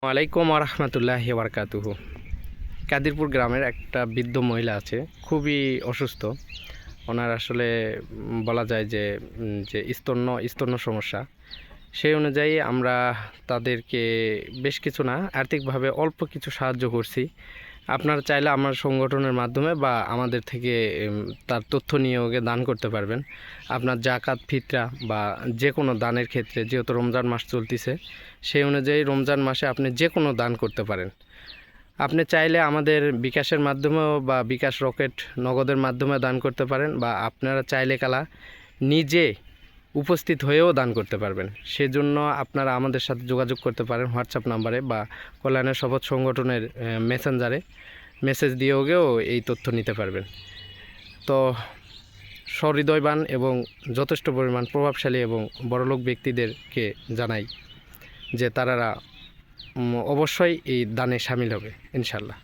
ওয়ালাইকুম রহমতুল্লাহি বারকাতুহু। কাদিরপুর গ্রামের একটা বৃদ্ধ মহিলা আছে, খুবই অসুস্থ। ওনার আসলে বলা যায় যে স্তন্য সমস্যা। সেই অনুযায়ী আমরা তাদেরকে বেশ কিছু না, আর্থিকভাবে অল্প কিছু সাহায্য করছি। আপনারা চাইলে আমার সংগঠনের মাধ্যমে বা আমাদের থেকে তার তথ্য নিয়োগে দান করতে পারবেন। আপনার জাকাত ফিতরা বা যে কোনো দানের ক্ষেত্রে, যেহেতু রমজান মাস চলতেছে, সেই অনুযায়ী রমজান মাসে আপনি যে কোনো দান করতে পারেন। আপনি চাইলে আমাদের বিকাশের মাধ্যমেও বা বিকাশ রকেট নগদের মাধ্যমে দান করতে পারেন, বা আপনারা চাইলে কালা নিজে উপস্থিত হয়েও দান করতে পারবেন। সেজন্য আপনারা আমাদের সাথে যোগাযোগ করতে পারেন হোয়াটসঅ্যাপ নাম্বারে বা কল্যাণের শপথ সংগঠনের মেসেঞ্জারে মেসেজ দিয়েও এই তথ্য নিতে পারবেন। তো সহৃদয়বান এবং যথেষ্ট পরিমাণ প্রভাবশালী এবং বড়লোক ব্যক্তিদেরকে জানাই যে তারা অবশ্যই এই দানে সামিল হবে ইনশাল্লাহ।